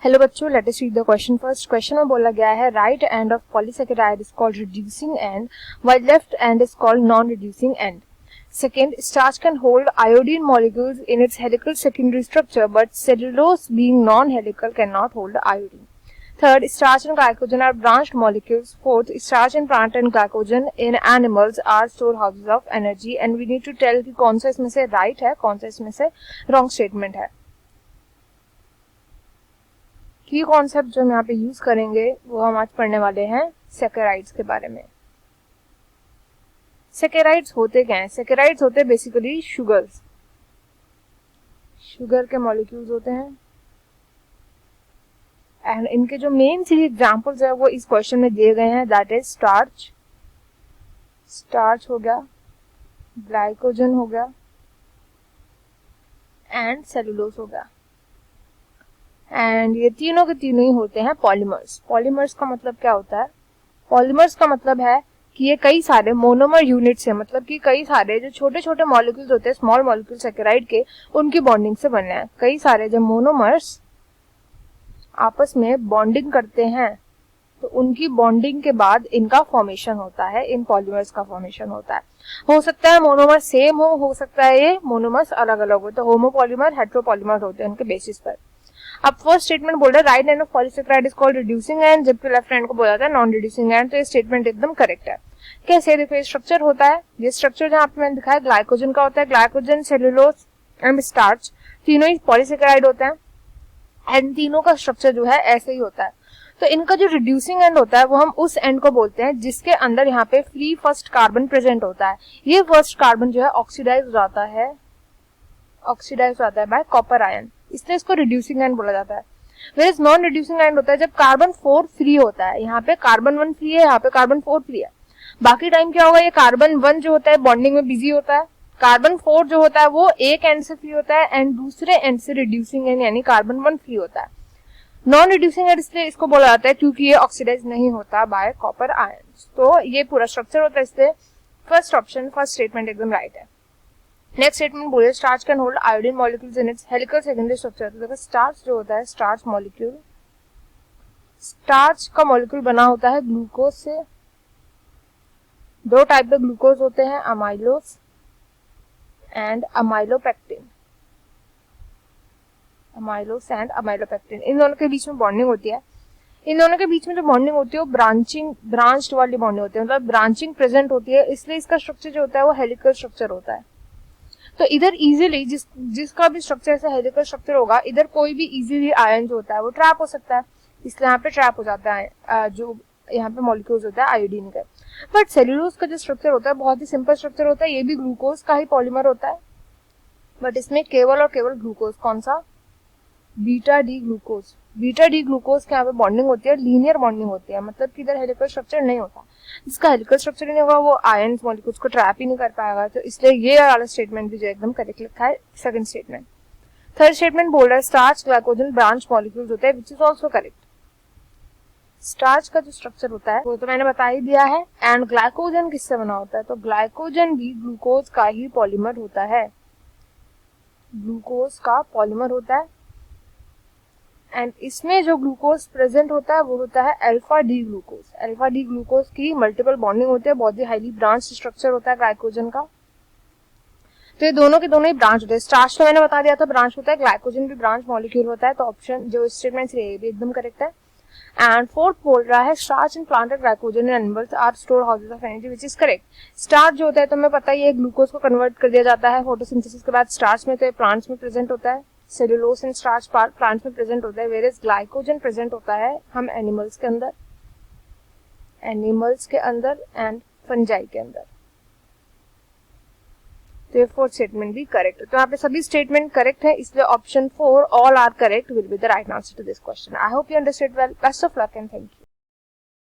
Hello बच्चों, let us read the question first. Question में बोला गया है right end of polysaccharide is called reducing and while left and is called non reducing and. Second, starch can hold iodine molecules in its helical secondary structure, but cellulose being non-helical cannot hold iodine. Third, starch and glycogen are branched molecules. Fourth, starch and plant and glycogen in animals are storehouses of energy. And we need to tell कि कौन सा इसमें से right है, कौन सा इसमें से wrong statement है। की कॉन्सेप्ट जो हम यहाँ पे यूज करेंगे वो हम आज पढ़ने वाले हैं सेकेराइड्स के बारे में। सेकेराइड्स होते क्या हैं? सेकेराइड्स होते बेसिकली शुगर्स, शुगर के मॉलिक्यूल्स होते हैं। एंड इनके जो मेन 3 एग्जांपल्स है वो इस क्वेश्चन में दिए गए हैं, दैट इज स्टार्च, स्टार्च हो गया, ग्लाइकोजन हो गया एंड सेलुलोज हो गया। एंड ये तीनों के तीनों ही होते हैं पॉलीमर्स। पॉलीमर्स का मतलब क्या होता है? पॉलीमर्स का मतलब है कि ये कई सारे मोनोमर यूनिट्स हैं, मतलब कि कई सारे जो छोटे छोटे मॉलिक्यूल्स होते हैं, स्मॉल मॉलिक्यूल सेकेराइड के, उनकी बॉन्डिंग से बने हैं। कई सारे जब मोनोमर्स आपस में बॉन्डिंग करते हैं तो उनकी बॉन्डिंग के बाद इनका फॉर्मेशन होता है, इन पॉलीमर्स का फॉर्मेशन होता है। हो सकता है मोनोमर सेम हो सकता है ये मोनोमर्स अलग अलग हो, तो होमोपॉलीमर, हेट्रोपॉलीमर होते हैं उनके बेसिस पर। अब फर्स्ट स्टेटमेंट बोल रहा है right end of polysaccharide is called reducing and, जबकि लेफ्ट हैंड को बोला था नॉन रिड्यूसिंग एंड। तो ये स्टेटमेंट एकदम करेक्ट है। कैसे? देखो ये स्ट्रक्चर होता है, ये स्ट्रक्चर जहाँ पे मैंने दिखाया ग्लाइकोजन का होता है। ग्लाइकोजन, सेलुलोज एंड स्टार्च तीनों ही पॉलीसेकेराइड होते हैं एंड तीनों का स्ट्रक्चर जो है ऐसे ही होता है। तो इनका जो रिड्यूसिंग एंड होता है वो हम उस एंड को बोलते हैं जिसके अंदर यहाँ पे फ्री फर्स्ट कार्बन प्रेजेंट होता है। ये फर्स्ट कार्बन जो है ऑक्सीडाइज हो जाता है, ऑक्सीडाइज हो जाता है बाय कॉपर आयन, इसलिए इसको रिड्यूसिंग एंड बोला जाता है। वेयर नॉन रिड्यूसिंग एंड होता है जब कार्बन 4 फ्री होता है। यहाँ पे कार्बन 1 फ्री है, यहाँ पे कार्बन 4 फ्री है। बाकी टाइम क्या होगा, ये कार्बन 1 जो होता है बॉन्डिंग में बिजी होता है, कार्बन 4 जो होता है वो एक एंड से फ्री होता है एंड दूसरे एंड से रिड्यूसिंग एंड यानी कार्बन 1 फ्री होता है। नॉन रिड्यूसिंग एंड इसलिए इसको बोला जाता है क्योंकि ये ऑक्सीडाइज नहीं होता बाय कॉपर आयंस। तो ये पूरा स्ट्रक्चर होता है, इसलिए फर्स्ट ऑप्शन, फर्स्ट स्टेटमेंट एकदम राइट है। नेक्स्ट स्टेटमेंट बोले starch can hold iodine molecules in its helical secondary structure. तो देखो स्टार्च जो होता है, स्टार्च मॉलिक्यूल, स्टार्च का मॉलिक्यूल बना होता है ग्लूकोज से। 2 टाइप के ग्लूकोज होते हैं, amylose and amylopectin. Amylose and amylopectin, इन दोनों के बीच में बॉन्डिंग होती है। इन दोनों के बीच में जो बॉन्डिंग होती है वो ब्रांच्ड वाली बॉन्डिंग होती है, मतलब ब्रांचिंग प्रेजेंट होती है, इसलिए इसका स्ट्रक्चर जो होता है वो हेलिकल स्ट्रक्चर होता है। तो इधर इजीली जिसका भी स्ट्रक्चर ऐसा हेलिकल स्ट्रक्चर होगा, इधर कोई भी इजीली आयन जो होता है वो ट्रैप हो सकता है, इसलिए यहाँ पे ट्रैप हो जाता है जो यहाँ पे मॉलिक्यूल्स होता है आयोडीन का। बट सेल्यूलोज का जो स्ट्रक्चर होता है बहुत ही सिंपल स्ट्रक्चर होता है, ये भी ग्लूकोज का ही पॉलीमर होता है, बट इसमें केवल और केवल ग्लूकोज, कौन सा? Beta D glucose. Beta D glucose के यहाँ पे बॉन्डिंग होती है, लीनियर बॉन्डिंग होती है, मतलब कि इधर हेलिकल स्ट्रक्चर नहीं होता। जिसका हेलिकल स्ट्रक्चर नहीं होगा वो आयन मॉलिक्यूल्स को ट्रैप ही नहीं कर पाएगा, तो इसलिए ये वाला स्टेटमेंट भी जो एकदम करेक्ट लिखा है, सेकंड स्टेटमेंट। थर्ड स्टेटमेंट बोल रहा है स्टार्च ग्लाइकोजन ब्रांच मॉलिक्यूल्स होते हैं, which is also correct. Starch का जो स्ट्रक्चर होता है वो तो मैंने बता ही दिया है। एंड ग्लाइकोजन किससे बना होता है? तो ग्लाइकोजन भी ग्लूकोज का ही पॉलीमर होता है, ग्लूकोज का पॉलीमर होता है। एंड इसमें जो ग्लूकोज प्रेजेंट होता है वो होता है alpha D glucose. Alpha D glucose की मल्टीपल बॉन्डिंग होती है, बहुत ही हाईली ब्रांच स्ट्रक्चर होता है ग्लाइकोजन का। तो ये दोनों के दोनों ही ब्रांच होते हैं। स्टार्च तो मैंने बता दिया था ब्रांच होता है, ग्लाइकोजन भी ब्रांच मॉलिक्यूल होता है, तो ऑप्शन जो स्टेटमेंट ये भी एकदम करेक्ट है। एंड फोर्थ बोल रहा है starch and plant glycogen in animals are store houses of energy, which is correct. Starch जो होता है तो हमें पता ही है ग्लूकोज को कन्वर्ट कर दिया जाता है फोटोसिंथेसिस के बाद स्टार्च में, तो ये प्लांट्स में प्रेजेंट होता है। सेलुलोज एंड स्टार्च प्लांट्स में प्रेजेंट होता है, वेयरएज ग्लाइकोजन प्रेजेंट होता है हम एनिमल्स के अंदर एंड फंजाई के अंदर। तो ये फोर्थ स्टेटमेंट भी करेक्ट है। तो यहाँ पे सभी स्टेटमेंट करेक्ट है, इसलिए option 4 all are correct will be the right answer to this question. I hope you understood well. Best of luck and thank you.